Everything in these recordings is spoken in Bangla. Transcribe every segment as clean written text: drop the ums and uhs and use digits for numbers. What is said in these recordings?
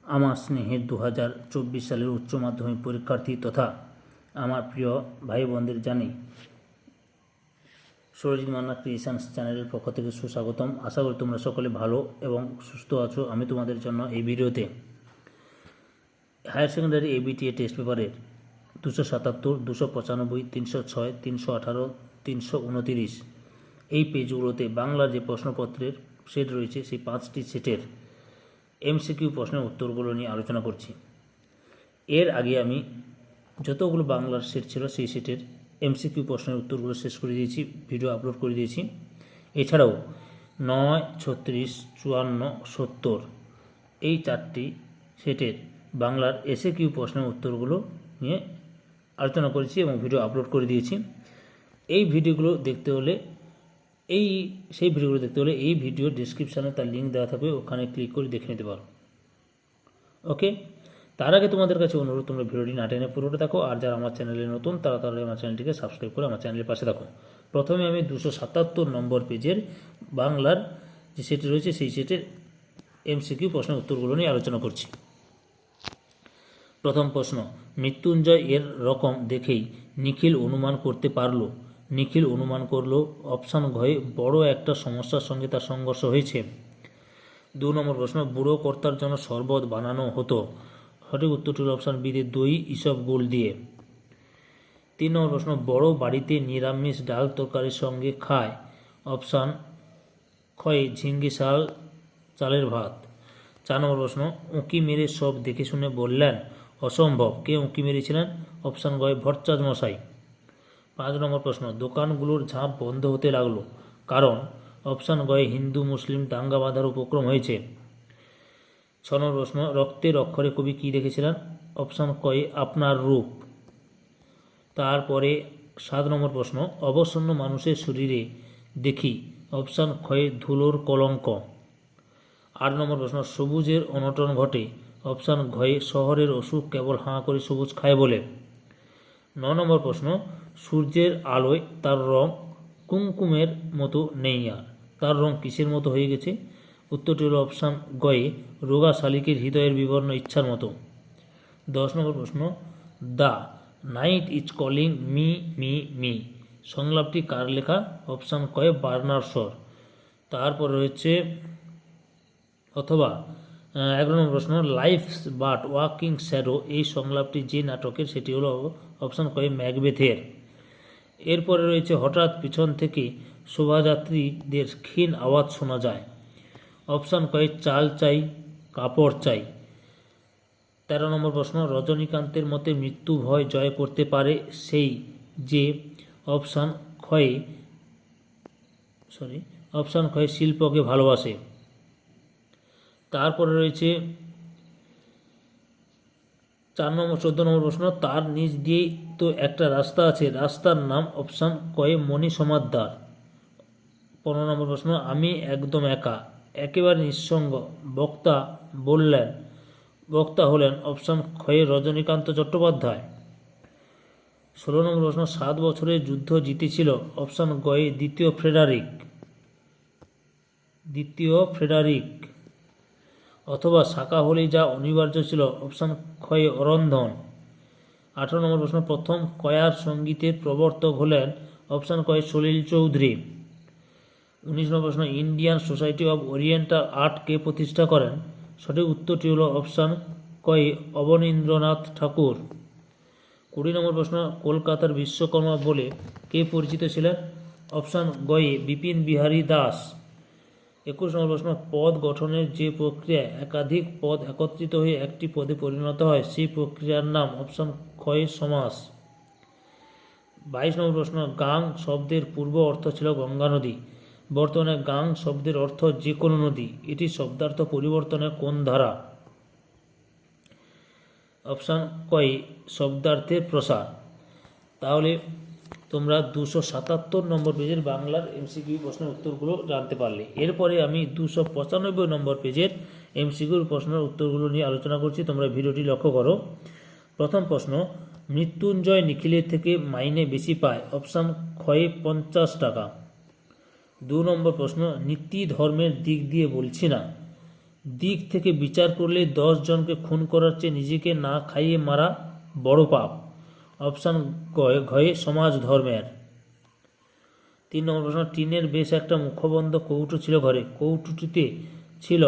আমার স্নেহের 2024 সালের উচ্চ মাধ্যমিক পরীক্ষার্থী তথা আমার প্রিয় ভাই বোনদের জানি সুরজিৎ মান্না ক্রিয়েশনস চ্যানেলের পক্ষ থেকে সুস্বাগতম। আশা করি তোমরা সকলে ভালো এবং সুস্থ আছো। আমি তোমাদের জন্য এই ভিডিওতে হায়ার সেকেন্ডারি এবিটিএ টেস্ট পেপারের 277, 295, 306, 318, 329 এই পেজগুলোতে বাংলার যে প্রশ্নপত্রের সেট রয়েছে সেই 5টি সেটের এমসিকিউ প্রশ্নের উত্তরগুলো নিয়ে আলোচনা করছি। এর আগে আমি যতগুলো বাংলার সেট ছিল সেই সেটের এমসিকিউ প্রশ্নের উত্তরগুলো শেষ করে দিয়েছি, ভিডিও আপলোড করে দিয়েছি। এছাড়াও 9, 36, 54, 70 এই 4টি সেটের বাংলার এসএকিউ প্রশ্নের উত্তরগুলো নিয়ে আলোচনা করেছি এবং ভিডিও আপলোড করে দিয়েছি। এই ভিডিওগুলো দেখতে হলে এই ভিডিও ডেসক্রিপশানে তার লিঙ্ক দেওয়া থাকবে, ওখানে ক্লিক করে দেখে নিতে পারো। ওকে, তার আগে তোমাদের কাছে অনুরোধ, তোমরা ভিডিওটি না টেনে পুরোটা দেখো, আর যারা আমার চ্যানেলে নতুন তারা আমার চ্যানেলটিকে সাবস্ক্রাইব করে আমার চ্যানেলের পাশে থাকো। প্রথমে আমি 277 নম্বর পেজের বাংলার যে সেটি রয়েছে সেই সেটের এমসিকিউ প্রশ্নের উত্তরগুলো নিয়ে আলোচনা করছি। প্রথম প্রশ্ন, মৃত্যুঞ্জয় এর রকম দেখেই নিখিল অনুমান করতে পারলো। নিখিল অনুমান করলো অপশান ঘয়ে বড় একটা সমস্যার সঙ্গে তার সংঘর্ষ হয়েছে। 2 নম্বর প্রশ্ন, বুড়ো কর্তার জন্য শরবত বানানো হতো। সঠিক উত্তরটি হল অপশান বিতে দই ইসবগুল দিয়ে। 3 নম্বর প্রশ্ন, বড় বাড়িতে নিরামিষ ডাল তরকারির সঙ্গে খায়। অপশান ক্ষয়ে ঝিঙ্গি চালের ভাত। 4 নম্বর প্রশ্ন, উঁকি মেরে সব দেখে শুনে বললেন অসম্ভব। কে উঁকি মেরেছিলেন? অপশান গয় ভট্টাচার্য মশাই। 5 নম্বর প্রশ্ন, দোকানগুলোর ঝাঁপ বন্ধ হতে লাগলো কারণ। অপশান গয়ে হিন্দু মুসলিম দাঙ্গা বাঁধার উপক্রম হয়েছে। 6 নম্বর প্রশ্ন, রক্তের অক্ষরে কবি কী দেখেছিলেন? অপশান কয়ে আপনার রূপ। তারপরে 7 নম্বর প্রশ্ন, অবসন্ন মানুষের শরীরে দেখি। অপশান ক্ষয়ে ধুলোর কলঙ্ক। 8 নম্বর প্রশ্ন, সবুজের অনটন ঘটে। অপশান ঘয়ে শহরের অসুখ কেবল হাঁ করে সবুজ খায় বলে। 9 নম্বর প্রশ্ন, সূর্যের আলোয় তার রং কুমকুমের মতো নেই, আর তার রং কিসের মতো হয়ে গেছে? উত্তরটি হল অপশান গয়ে রোগা শালিকের হৃদয়ের বিবর্ণ ইচ্ছার মতো। 10 নম্বর প্রশ্ন, the night is calling me me me সংলাপটি কার লেখা? অপশান কয়ে বার্নার্ড শ। তারপর রয়েছে অথবা 11 নম্বর প্রশ্ন, লাইফ বাট ওয়াকিং শ্যাডো এই সংলাপটি যে নাটকের সেটি হলো অপশান কয়ে ম্যাকবেথের। এরপরে রয়েছে হঠাৎ পিছন থেকে শোভাযাত্রীদের ক্ষীণ আওয়াজ শোনা যায়। অপশান কয়ে চাল চাই কাপড় চাই। 13 নম্বর প্রশ্ন, রজনীকান্তের মতে মৃত্যু ভয় জয় করতে পারে সেই যে। অপশান ক্ষয়ে শিল্পকে ভালোবাসে। তারপরে রয়েছে 14 নম্বর প্রশ্ন, তার নিচ দিয়েই তো একটা রাস্তা আছে, রাস্তার নাম। অপশান কয়ে মণি সমাদ্দার। 15 নম্বর প্রশ্ন, আমি একদম একা একেবারে নিঃসঙ্গ বক্তা হলেন। অপশান ক্ষয়ে রজনীকান্ত চট্টোপাধ্যায়। 16 নম্বর প্রশ্ন, 7 বছরের যুদ্ধ জিতেছিল। অপশান গয়ে দ্বিতীয় ফ্রেডারিক। অথবা শাখা হলেই যা অনিবার্য ছিল। অপশান ক্ষয়ে অরন্ধন। 18 নম্বর প্রশ্ন, প্রথম কয়ার সঙ্গীতের প্রবর্তক হলেন। অপশান কয়ে সলিল চৌধুরী। 19 নম্বর প্রশ্ন, Indian society of oriental art কে প্রতিষ্ঠা করেন? সঠিক উত্তরটি হল অপশান কয়ে অবনীন্দ্রনাথ ঠাকুর। 20 নম্বর প্রশ্ন, কলকাতার বিশ্বকর্মা বলে কে পরিচিত ছিলেন? অপশান গয়ে বিপিন বিহারী দাস। 21 নম্বর প্রশ্ন, পদ গঠনের যে প্রক্রিয়ায় একাধিক পদ একত্রিত হয়ে একটি পদে পরিণত হয় সেই প্রক্রিয়ার নাম। অপশান ক্ষয়ে সমাস। 22 নম্বর প্রশ্ন, গাং শব্দের পূর্ব অর্থ ছিল গঙ্গা নদী, বর্তমানে গাং শব্দের অর্থ যে কোনো নদী, এটি শব্দার্থ পরিবর্তনের কোন ধারা? অপশান কয়ে শব্দার্থের প্রসার। তাহলে তোমরা 277 নম্বর পেজের বাংলার এমসিকিউ প্রশ্নের উত্তরগুলো জানতে পারলে। এরপরে আমি 295 নম্বর পেজের এমসিকিউ প্রশ্নের উত্তরগুলো নিয়ে আলোচনা করছি, তোমরা ভিডিওটি লক্ষ্য করো। প্রথম প্রশ্ন, মৃত্যুঞ্জয় নিখিলের থেকে মাইনে বেশি পায়। অপশান ক্ষয়ে 50 টাকা। 2 নম্বর প্রশ্ন, নীতি ধর্মের দিক দিয়ে বলছি না। দিক থেকে বিচার করলে 10 জনকে খুন করার চেয়ে নিজেকে না খাইয়ে মারা বড় পাপ। অপশান ঘয়ে সমাজ ধর্মের। 3 নম্বর প্রশ্ন, টিনের বেশ একটা মুখবন্ধ কৌটো ছিল ঘরে, কৌটোটিতে ছিল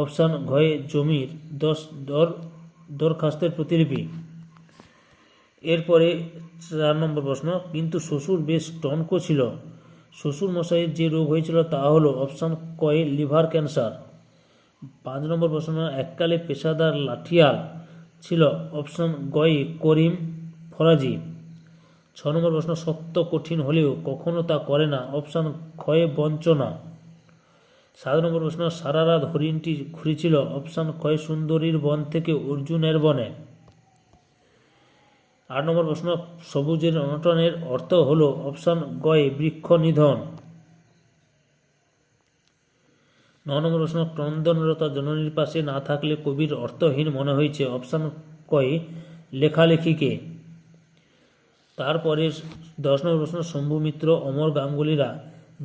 অপশান ঘয়ে জমির দরখাস্তের প্রতিলিপি। এরপরে 4 নম্বর প্রশ্ন, কিন্তু শ্বশুর বেশ টনক ছিল, শ্বশুর মশাইয়ের যে রোগ হয়েছিল তা হলো অপশান কয়ে লিভার ক্যান্সার। 5 নম্বর প্রশ্ন, এককালে পেশাদার লাঠিয়াল ছিল অপশান গয়ে করিম ফরাজি। 6 নম্বর প্রশ্ন, সত্য কঠিন হলেও কখনো তা করে না অপশান ক্ষয়ে বঞ্চনা। 7 নম্বর প্রশ্ন, সারা রাত হরিণটি ঘুরেছিল অপশান ক্ষয়ে সুন্দরীর বন থেকে অর্জুনের বনে। 8 নম্বর প্রশ্ন, সবুজের অনটনের অর্থ হলো অপশান গয়ে বৃক্ষ নিধন। 9 নম্বর প্রশ্ন, ক্রন্দনরতা জননীর পাশে না থাকলে কবির অর্থহীন মনে হয়েছে অপশান কয়ে লেখালেখিকে। তারপরে 10 নম্বর প্রশ্ন, শম্ভু মিত্র অমর গাঙ্গুলিরা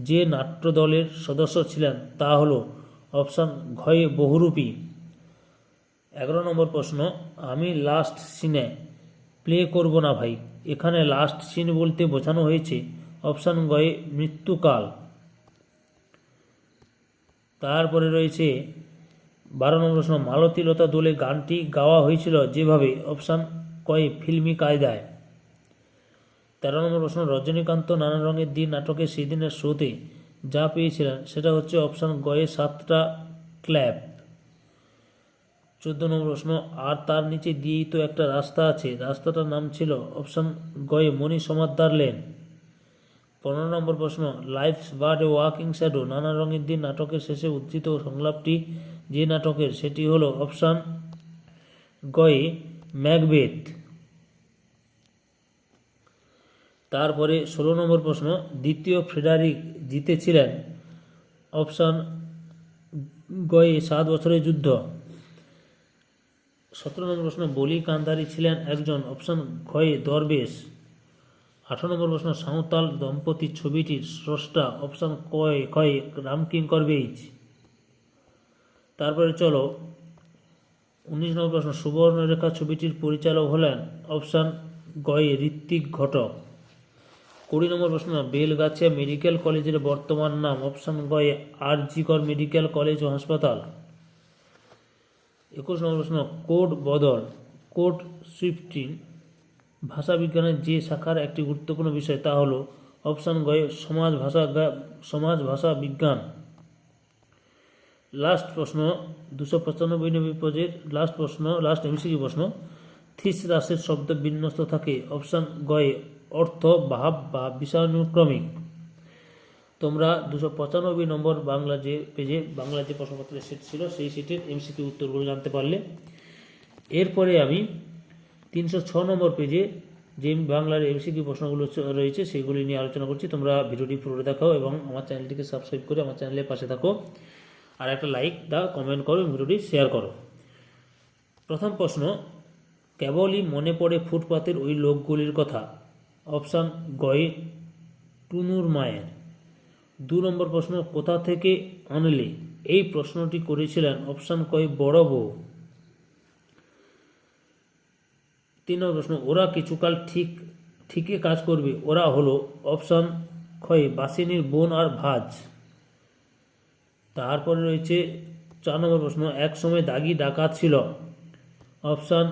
যে নাট্য দলের সদস্য ছিলেন তা হলো অপশান ঘয়ে বহুরূপী। 11 নম্বর প্রশ্ন, আমি লাস্ট সিনে প্লে করব না ভাই, এখানে লাস্ট সিন বলতে বোঝানো হয়েছে অপশান গয়ে মৃত্যুকাল। তারপরে রয়েছে 12 নম্বর প্রশ্ন, মালতীলতা দোলে গানটি গাওয়া হয়েছিল যেভাবে অপশান কয়ে ফিল্মি কায়দায়। 13 নম্বর প্রশ্ন, রজনীকান্ত নানা রঙের দিন নাটকে সেদিনের শোতে যা পেয়েছিলেন সেটা হচ্ছে অপশান গয়ে 7টা ক্ল্যাপ। 14 নম্বর প্রশ্ন, আর তার নিচে দিয়েই তো একটা রাস্তা আছে, রাস্তাটার নাম ছিল অপশান গয়ে মণি সমাদ্দার লেন। 15 নম্বর প্রশ্ন, life's but a walking shadow নানা রঙের দিন নাটকের শেষে উদ্ধৃত সংলাপটি যে নাটকের সেটি হলো অপশান গয়ে ম্যাকবেথ। তারপরে 16 নম্বর প্রশ্ন, দ্বিতীয় ফ্রেডারিক জিতেছিলেন অপশান গয়ে 7 বছরের যুদ্ধ। 17 নম্বর প্রশ্ন, বলি কান্দারি ছিলেন একজন অপশান ঘয়ে দরবেশ। 18 নম্বর প্রশ্ন, সাঁওতাল দম্পতির ছবিটির স্রষ্টা অপশান কয়ে রামকিঙ্কর বেইজ। তারপরে চলো 19 নম্বর প্রশ্ন, সুবর্ণরেখা ছবিটির পরিচালক হলেন অপশান গয়ে ঋত্বিক ঘটক। 20 নম্বর প্রশ্ন, বেলগাছিয়া মেডিকেল কলেজের বর্তমান নাম অপশান গয়ে আর.জি. কর মেডিকেল কলেজ ও হাসপাতাল। 21 নম্বর প্রশ্ন, কোড বদল কোড সুইফটিং ভাষাবিজ্ঞানের যে শাখার একটি গুরুত্বপূর্ণ বিষয় তা হলো অপশান গয়ে সমাজ ভাষা বিজ্ঞান। লাস্ট প্রশ্ন 295 নম্বর পেজের লাস্ট এমসিকিউ প্রশ্ন, থিসরাসের শব্দ বিন্যস্ত থাকে অপশান গয়ে অর্থ ভাব বা বিষয়ানুক্রমিক। তোমরা 295 নম্বর বাংলা যে প্রশ্নপত্রের সেট ছিল সেই সেটের এমসিকিউ উত্তরগুলো জানতে পারলে। এরপরে আমি 306 নম্বর পেজে যে বাংলার এমসিকিউ প্রশ্নগুলো রয়েছে সেগুলি নিয়ে আলোচনা করছি। তোমরা ভিডিওটি পুরো দেখাও এবং আমার চ্যানেলটিকে সাবস্ক্রাইব করে আমার চ্যানেলের পাশে থাকো, আর একটা লাইক দাও, কমেন্ট করো, ভিডিওটি শেয়ার করো। প্রথম প্রশ্ন, কেবলই মনে পড়ে ফুটপাতের ওই লোকগুলির কথা অপশান গয়ে টুনুর মায়ের। 2 নম্বর প্রশ্ন, কোথা থেকে আনলে এই প্রশ্নটি করেছিলেন অপশান কয়ে বড় বউ। 3 নম্বর প্রশ্ন, ওরা কিছুকাল ঠিকই কাজ করবে, ওরা হলো অপশান ক্ষয়ে বাসিনীর বোন আর ভাজ। তারপরে রয়েছে 4 নম্বর প্রশ্ন, এক সময় দাগি ডাকাত ছিল অপশান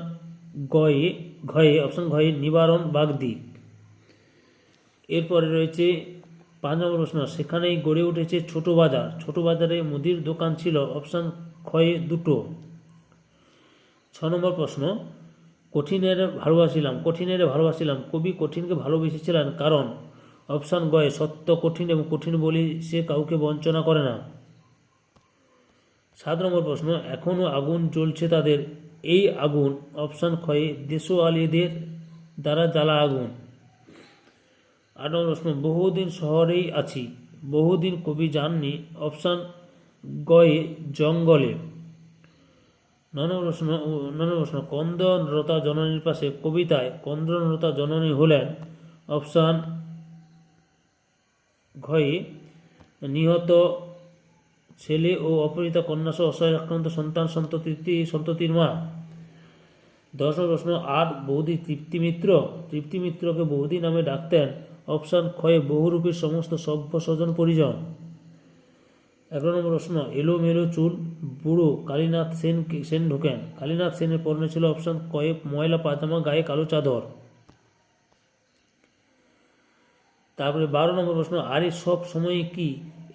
ঘয়ে নিবারণ বাগদি। এরপরে রয়েছে 5 নম্বর প্রশ্ন, সেখানেই গড়ে উঠেছে ছোট বাজার, ছোট বাজারে মুদির দোকান ছিল অপশান ক্ষয়ে দুটো। 6 নম্বর প্রশ্ন, কঠিনের ভালোবাসিলাম কবি কঠিনকে ভালোবেসেছিলেন কারণ অপশান গয়ে সত্য কঠিন এবং কঠিন বলি সে কাউকে বঞ্চনা করে না। 7 নম্বর প্রশ্ন, এখনও আগুন জ্বলছে তাদের, এই আগুন অপশান ক্ষয়ে দেশওয়ালিদের দ্বারা জ্বালা আগুন। 8 নম্বর প্রশ্ন, বহুদিন শহরেই আছি, বহুদিন কবি যাননি অপশান গয়ে জঙ্গলে। 9 নম্বর প্রশ্ন, কন্দনরতা জননীর পাশে কবিতায় কন্দনরতা জননী হলেন অপশান ঘয়ে নিহত ছেলে ও অপহৃতা কন্যাসহ অসহায় আক্রান্ত সন্তান সন্ততির মা। 10 নম্বর প্রশ্ন, আর বৌদি তৃপ্তি মিত্র। তৃপ্তি মিত্রকে বৌদি নামে ডাকতেন। অপশান ক্ষয়ে বহুরূপীর সমস্ত সভ্য স্বজন পরিজন। 11 নম্বর প্রশ্ন, এলোমেলো চুল বুড়ো কালীনাথ সেন ঢোকেন। কালীনাথ সেনের পরনে ছিল অপশান কয়ে ময়লা পাজামা, গায়ে কালো চাদর। তারপরে 12 নম্বর প্রশ্ন, আরে সব সময় কি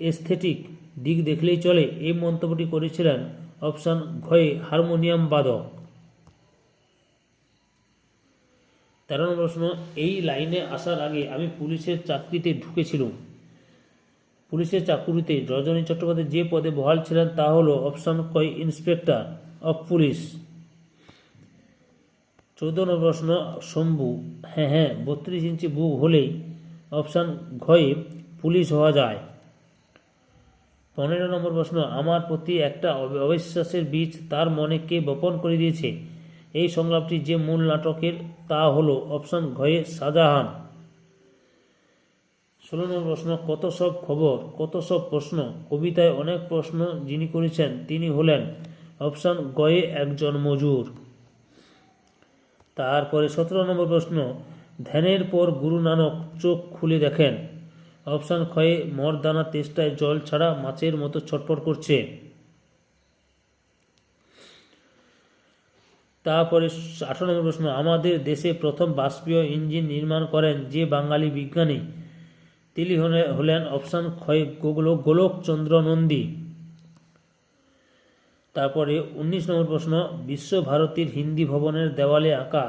এস্থেটিক দিক দেখলেই চলে? এই মন্তব্যটি করেছিলেন অপশান ঘয়ে হারমোনিয়াম বাদক। 13 নম্বর প্রশ্ন, এই লাইনে আসার আগে আমি পুলিশের চাকরিতে ঢুকেছিলাম। পুলিশের চাকুরিতে রজনী চট্টোপাধ্যায় যে পদে বহাল ছিলেন তা হলো অপশান কয় ইন্সপেক্টর অফ পুলিশ। 14 নম্বর প্রশ্ন, শম্ভু হ্যাঁ 32 ইঞ্চি বুক হলেই অপশান ঘয়ে পুলিশ হওয়া যায়। 15 নম্বর প্রশ্ন, আমার প্রতি একটা অবিশ্বাসের বীজ তার মনে কে বপন করে দিয়েছে? এই সংলাপটি যে মূল নাটকের তা হলো অপশান ঘয়ে শাহজাহান। 16 নম্বর প্রশ্ন, কত সব খবর কত সব প্রশ্ন কবিতায় অনেক প্রশ্ন যিনি করেছেন তিনি হলেন অপশান গয়ে একজন মজুর। তারপরে 17 নম্বর প্রশ্ন, ধ্যানের পর গুরু নানক চোখ খুলে দেখেন। অপশান ক্ষয়ে মরদানা তেষ্টায় জল ছাড়া মাছের মতো ছটফট করছে। তারপরে 18 নম্বর প্রশ্ন, আমাদের দেশে প্রথম বাষ্পীয় ইঞ্জিন নির্মাণ করেন যে বাঙালি বিজ্ঞানী তিনি হলেন অপশান ক্ষয় গোলকচন্দ্র নন্দী। তারপরে 19 নম্বর প্রশ্ন, বিশ্বভারতীর হিন্দি ভবনের দেওয়ালে আঁকা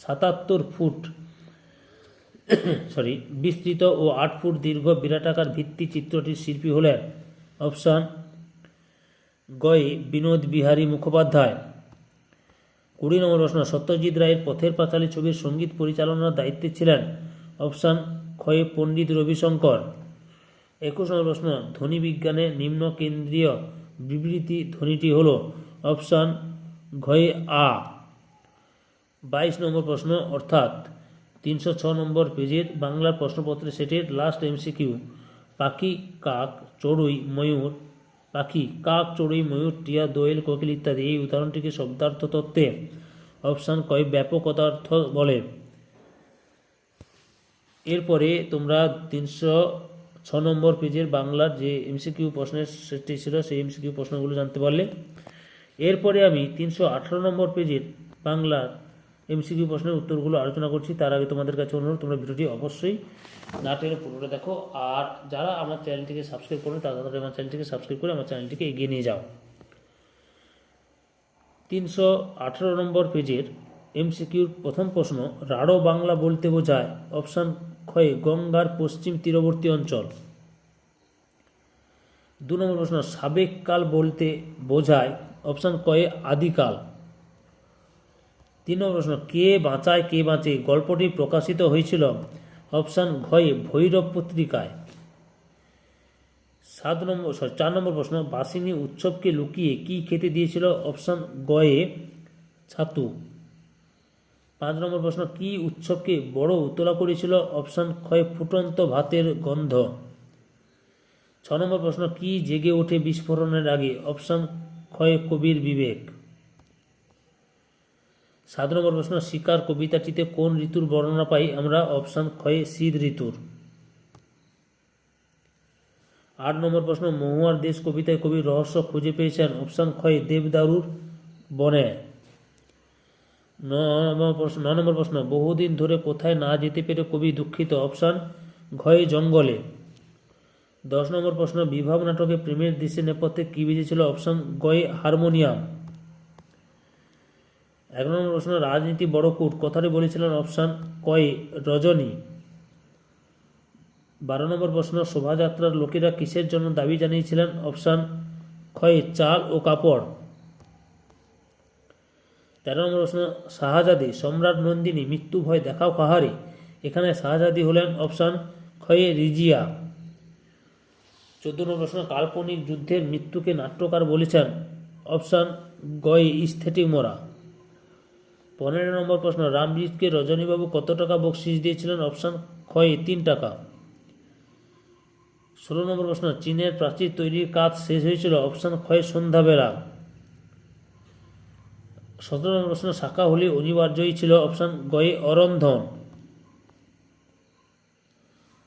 77 ফুট বিস্তৃত ও 8 ফুট দীর্ঘ বিরাটাকার ভিত্তি চিত্রটির শিল্পী হলেন অপশান গয়ে বিনোদ বিহারী মুখোপাধ্যায়। 20 নম্বর প্রশ্ন, সত্যজিৎ রায়ের পথের পাঁচালী ছবির সঙ্গীত পরিচালনার দায়িত্বে ছিলেন অপশান ক্ষয়ে পণ্ডিত রবিশঙ্কর। 21 নম্বর প্রশ্ন, ধ্বনি বিজ্ঞানে নিম্ন কেন্দ্রীয় বিবৃতি ধ্বনিটি হল অপশান ঘয়ে আ। 22 নম্বর প্রশ্ন, অর্থাৎ 306 নম্বর পেজের বাংলার প্রশ্নপত্রের সেটের লাস্ট এমসিকিউ, পাখি কাক চড়ুই ময়ূর পাখি কাক চড়ুই ময়ূর টিয়া দোয়েল কোকিল ইত্যাদি এই উদাহরণটিকে শব্দার্থ তত্ত্বে অপশান কয় ব্যাপকতার্থ বলে। এরপরে তোমরা 306 নম্বর পেজের বাংলার যে এমসিকিউ প্রশ্নের সেটটি ছিল সেই এমসিকিউ প্রশ্নগুলো জানতে পারলে। এরপরে আমি 318 নম্বর পেজের বাংলার এমসিকিউ প্রশ্নের উত্তরগুলো আলোচনা করছি। তার আগে তোমাদের কাছে অনুরোধ, তোমরা ভিডিওটি অবশ্যই না টেনে পুরোটা দেখো। আর যারা আমার চ্যানেলটিকে সাবস্ক্রাইব করো তারা আমার চ্যানেলটিকে সাবস্ক্রাইব করে আমার চ্যানেলটিকে এগিয়ে নিয়ে যাও। 318 নম্বর পেজের এমসিকিউর প্রথম প্রশ্ন, রাঢ় বাংলা বলতে বোঝায় অপশান ক্ষয়ে গঙ্গার পশ্চিম তীরবর্তী অঞ্চল। 2 নম্বর প্রশ্ন, সাবেক কাল বলতে বোঝায় অপশান কয়ে আদিকাল। 3 নম্বর প্রশ্ন, কে বাঁচায় কে বাঁচে গল্পটি প্রকাশিত হয়েছিল অপশান ঘয়ে ভৈরব পত্রিকায়। 4 নম্বর প্রশ্ন, বাসিনী উৎসবকে লুকিয়ে কি খেতে দিয়েছিল অপশান গয়ে ছাতু। 5 নম্বর প্রশ্ন, কি উৎসবকে বড় উতলা করেছিল অপশান ক্ষয়ে ফুটন্ত ভাতের গন্ধ। 6 নম্বর প্রশ্ন, কি জেগে ওঠে বিস্ফোরণের আগে অপশান ক্ষয়ে কবির বিবেক। 7 নম্বর প্রশ্ন, শিকার কবিতাটিতে কোন ঋতুর বর্ণনা পাই আমরা অপশান ক্ষয়ে শীত ঋতুর। 8 নম্বর প্রশ্ন, মহুয়ার দেশ কবিতায় কবি রহস্য খুঁজে পেয়েছেন অপশান ক্ষয়ে দেবদারুর বনে। 9 নম্বর প্রশ্ন, বহুদিন ধরে কোথায় না যেতে পেরে কবি দুঃখিত অপশান ঘয়ে জঙ্গলে। 10 নম্বর প্রশ্ন, বিভাগ নাটকে প্রেমের দৃশ্যের নেপথ্যে কি বেজেছিল অপশান গয়ে হারমোনিয়াম। 11 নম্বর প্রশ্ন, রাজনীতি বড় কূট কথাটি বলেছিলেন অপশান কয়ে রজনী। 12 নম্বর প্রশ্ন, শোভাযাত্রার লোকেরা কিসের জন্য দাবি জানিয়েছিলেন অপশান ক্ষয়ে চাল ও কাপড়। 13 নম্বর প্রশ্ন, শাহজাদি সম্রাট নন্দিনী মৃত্যু ভয় দেখাও কাহারে এখানে শাহজাদি হলেন অপশান ক্ষয়ে রিজিয়া। 14 নম্বর প্রশ্ন, কাল্পনিক যুদ্ধের মৃত্যুকে নাট্যকার বলেছেন অপশান গয়ে স্থেটিক মরা। 15 নম্বর প্রশ্ন, রামজিৎকে রজনীবাবু কত টাকা বকশিস দিয়েছিলেন অপশান ক্ষয়ে 3 টাকা। 16 নম্বর প্রশ্ন, চীনের প্রাচীর তৈরির কাজ শেষ হয়েছিল অপশান ক্ষয় সন্ধ্যাবেলা। 17 নম্বর প্রশ্ন, শাখা হলি অনিবার্যই ছিল অপশান গয়ে অরন্ধন।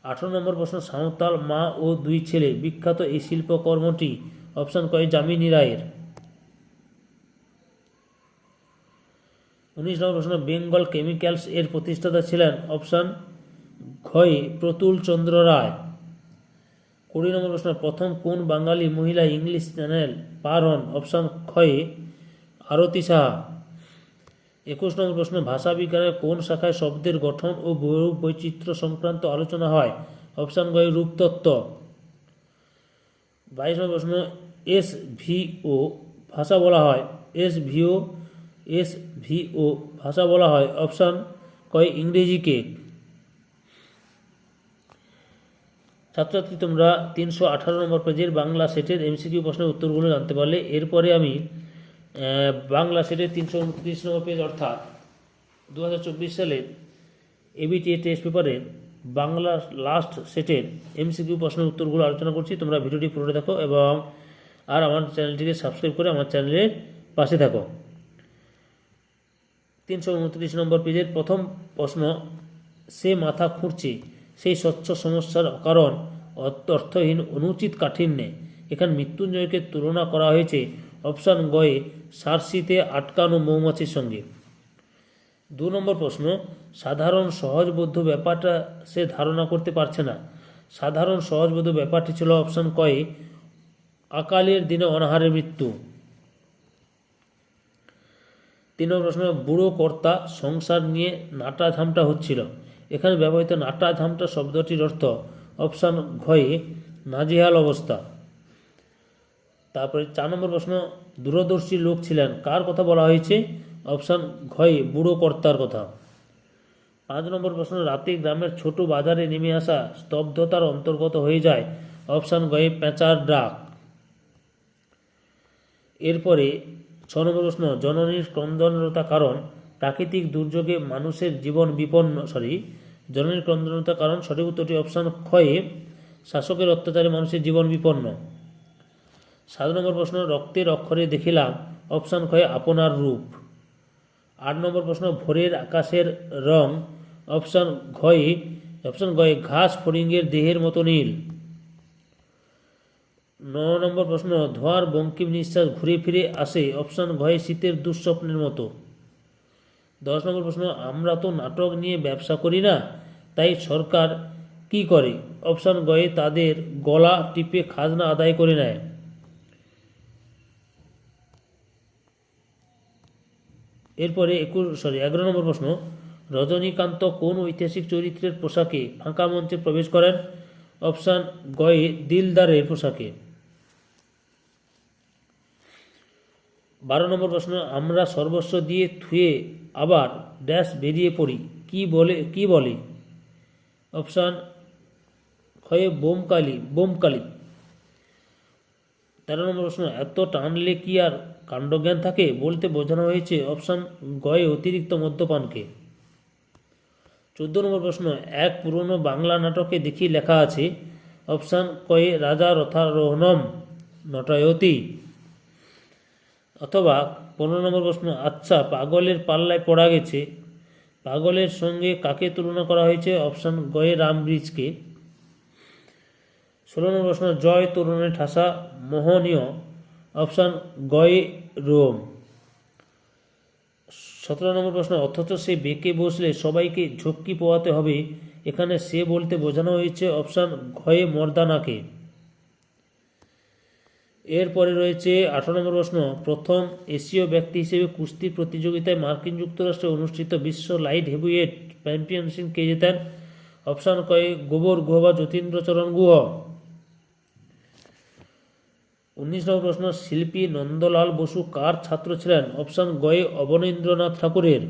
18 নম্বর প্রশ্ন, সাঁওতাল মা ও দুই ছেলে বিখ্যাত এই শিল্পকর্মটি অপশান কয় যামিনী রায়ের। 19 নম্বর প্রশ্ন, বেঙ্গল কেমিক্যালস এর প্রতিষ্ঠাতা ছিলেন অপশান ঘয়ে প্রতুল চন্দ্র রায়। 20 নম্বর প্রশ্ন, প্রথম কোন বাঙালি মহিলা ইংলিশ চ্যানেল পার হন অপশান ক্ষয়ে আরতি সাহা। 21 নম্বর প্রশ্ন, ভাষা বিজ্ঞানের কোন শাখায় শব্দের গঠন ও রূপ বৈচিত্র্য সংক্রান্ত আলোচনা হয় অপশান গয়ে রূপতত্ত্ব। 22 নম্বর প্রশ্ন, এসভিও ভাষা বলা হয় এসভিও ভাষা বলা হয় অপশান কয় ইংরেজিকে। ছাত্রছাত্রী, তোমরা 318 নম্বর পেজের বাংলা সেটের এমসিকিউ প্রশ্নের উত্তরগুলো জানতে পারলে। এরপরে আমি বাংলা সেটের 329 নম্বর পেজ অর্থাৎ 2024 সালের এবিটিএ টেস্ট পেপারের বাংলা লাস্ট সেটের এমসিকিউ প্রশ্নের উত্তরগুলো আলোচনা করছি। তোমরা ভিডিওটি পুরো দেখো এবং আর আমার চ্যানেলটিকে সাবস্ক্রাইব করে আমার চ্যানেলের পাশে থাকো। 329 নম্বর পেজের প্রথম প্রশ্ন, সে মাথা খুঁড়ছে সেই স্বচ্ছ সমস্যার কারণ অর্থহীন অনুচিত কাঠিন্যে। এখানে মৃত্যুঞ্জয়কে তুলনা করা হয়েছে অপশান গয়ে সার্সিতে আটকানো মৌমাছির সঙ্গে। 2 নম্বর প্রশ্ন, সাধারণ সহজবোধ্য ব্যাপারটা সে ধারণা করতে পারছে না। সাধারণ সহজবোধ্য ব্যাপারটি ছিল অপশান কয়ে আকালের দিনে অনাহারের মৃত্যু। 3 নম্বর প্রশ্ন, বুড়ো কর্তা সংসার নিয়ে নাটা ঝামটা হচ্ছিল। এখানে ব্যবহৃত নাটা ঝামটা শব্দটির অর্থ অপশান ঘয়ে নাজেহাল অবস্থা। তারপরে 4 নম্বর প্রশ্ন, দূরদর্শী লোক ছিলেন কার কথা বলা হয়েছে অপশান ঘয়ে বুড়ো কর্তার কথা। 5 নম্বর প্রশ্ন, রাতে গ্রামের ছোট বাজারে নেমে আসা স্তব্ধতার অন্তর্গত হয়ে যায় অপশান গয়ে পেঁচার ডাক। এরপরে 6 নম্বর প্রশ্ন, জননীর ক্রন্দনরতা কারণ প্রাকৃতিক দুর্যোগে মানুষের জীবন বিপন্ন জননীর ক্রন্দনরতা কারণ সঠিক উত্তরটি অপশান ক্ষয়ে শাসকের অত্যাচারে মানুষের জীবন বিপন্ন। 7 নম্বর প্রশ্ন, রক্তের অক্ষরে দেখিলাম অপশান ক্ষয়ে আপনার রূপ। 8 নম্বর প্রশ্ন, ভোরের আকাশের রং অপশান গয়ে ঘাস ফড়িংয়ের দেহের মতো নীল। 9 নম্বর প্রশ্ন, ধোঁয়ার বঙ্কিম নিঃশ্বাস ঘুরে ফিরে আসে অপশান ঘয়ে শীতের দুঃস্বপ্নের মতো। 10 নম্বর প্রশ্ন, আমরা তো নাটক নিয়ে ব্যবসা করি না, তাই সরকার কি করে অপশান গয়ে তাদের গলা টিপে খাজনা আদায় করে নেয়। এরপরে 11 নম্বর প্রশ্ন, রজনীকান্ত কোন ঐতিহাসিক চরিত্রের পোশাকে ফাঁকা মঞ্চে প্রবেশ করেন অপশান গয়ে দিলদারের পোশাকে। 12 নম্বর প্রশ্ন, আমরা সর্বস্ব দিয়ে থুয়ে আবার ড্যাশ বেরিয়ে পড়ি কি বলে অপশান ক্ষয়ে বোমকালি। 13 নম্বর প্রশ্ন, এত টানলে কি আর কাণ্ডজ্ঞান থাকে বলতে বোঝানো হয়েছে অপশান গয়ে অতিরিক্ত মদ্যপানকে। 14 নম্বর প্রশ্ন, এক পুরনো বাংলা নাটকে দেখি লেখা আছে অপশান কয়ে রাজা রথারোহণম নটায়তি। অথবা 15 নম্বর প্রশ্ন, আচ্ছা পাগলের পাল্লায় পড়া গেছে পাগলের সঙ্গে কাকে তুলনা করা হয়েছে অপশান গয়ে রামব্রিজকে। 16 নম্বর প্রশ্ন, জয় তরুণের ঠাসা মোহনীয় অপশান গয়ে রোম। 17 নম্বর প্রশ্ন, অথচ সে বেঁকে বসলে সবাইকে ঝক্কি পোয়াতে হবে এখানে সে বলতে বোঝানো হয়েছে অপশান ঘয়ে মর্দানাকে। এরপরে রয়েছে 18 নম্বর প্রশ্ন, প্রথম এশীয় ব্যক্তি হিসেবে কুস্তি প্রতিযোগিতায় মার্কিন যুক্তরাষ্ট্রে অনুষ্ঠিত বিশ্ব লাইট হেভিওয়েট চ্যাম্পিয়নশিপ কে জেতেন অপশান কয়ে গোবর গুহ বা যতীন্দ্রচরণ গুহ। 19 নম্বর প্রশ্ন, শিল্পী নন্দলাল বসু কার ছাত্র ছিলেন অপশান গয়ে অবনীন্দ্রনাথ ঠাকুরের।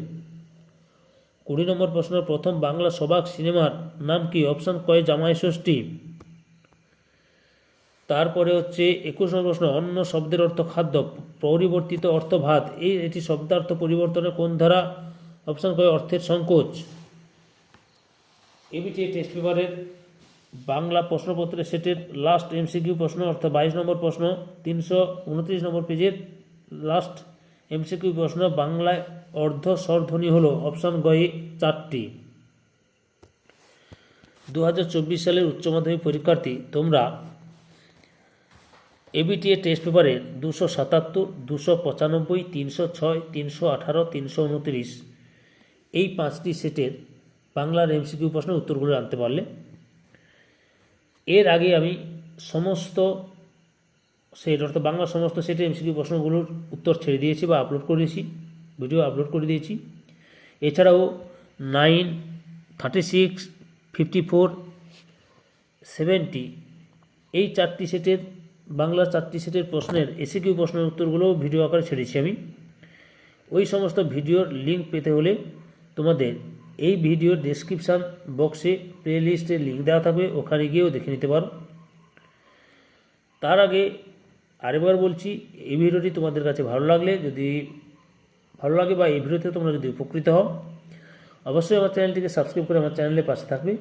20 নম্বর প্রশ্ন, প্রথম বাংলা সবাক সিনেমার নাম কি অপশান কয়ে জামাই ষষ্ঠী। তারপরে হচ্ছে 21 নম্বর প্রশ্ন, অন্ন শব্দের অর্থ খাদ্য, পরিবর্তিত অর্থ ভাত, এটি শব্দার্থ পরিবর্তনের কোন ধারা অপশান কয়ে অর্থের সংকোচ। এবিটিএ টেস্ট পেপারের বাংলা প্রশ্নপত্রের সেটের লাস্ট এমসিকিউ প্রশ্ন অর্থাৎ 22 নম্বর প্রশ্ন 329 নম্বর পেজের লাস্ট এমসিকিউ প্রশ্ন বাংলায় অর্ধ স্বরধ্বনি হলো অপশান গয়ে 4টি। 2024 সালের উচ্চ মাধ্যমিক পরীক্ষার্থী তোমরা এবিটিএ টেস্ট পেপারের 277, 295, 306, 318, 329 এই 5টি সেটের বাংলার এমসিকিউ প্রশ্নের উত্তরগুলো জানতে পারলে। এর আগে আমি সমস্ত সেট অর্থাৎ বাংলার সমস্ত সেটের এমসিকিউ প্রশ্নগুলোর উত্তর ছেড়ে দিয়েছি বা আপলোড করেছি, ভিডিও আপলোড করে দিয়েছি। এছাড়াও 9, 36, 54, 70 এই 4টি সেটের বাংলার 4টি সেটের প্রশ্নের এসিকিউ প্রশ্নের উত্তরগুলোও ভিডিও আকারে ছেড়েছি আমি। ওই সমস্ত ভিডিওর লিঙ্ক পেতে হলে তোমাদের এই ভিডিওর ডেসক্রিপশান বক্সে প্লে লিস্টের লিঙ্ক দেওয়া থাকবে, ওখানে গিয়েও দেখে নিতে পারো। তার আগে আরেকবার বলছি, এই ভিডিওটি তোমাদের কাছে ভালো লাগে বা এই ভিডিওতে তোমরা যদি উপকৃত হও অবশ্যই আমার চ্যানেলটিকে সাবস্ক্রাইব করে আমার চ্যানেলের পাশে থাকবে।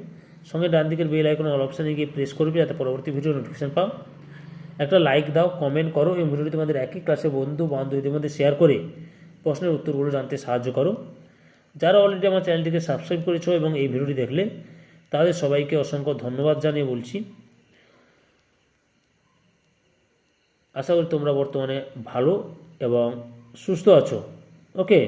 সঙ্গে ডান দিকের বেল আইকন অল অপশানে গিয়ে প্রেস করবে যাতে পরবর্তী ভিডিও নোটিফিকেশান পাও। একটা লাইক দাও, কমেন্ট করো এবং ভিডিওটি তোমাদের একই ক্লাসে বন্ধু বান্ধবীদের মধ্যে শেয়ার করে প্রশ্নের উত্তরগুলো জানতে সাহায্য করো। যারা অলরেডি আমার চ্যানেলটিকে সাবস্ক্রাইব করেছো এবং এই ভিডিওটি দেখলে তাদের সবাইকে অসংখ্য ধন্যবাদ জানিয়ে বলছি। আশা করি তোমরা বর্তমানে ভালো এবং সুস্থ আছো। ওকে।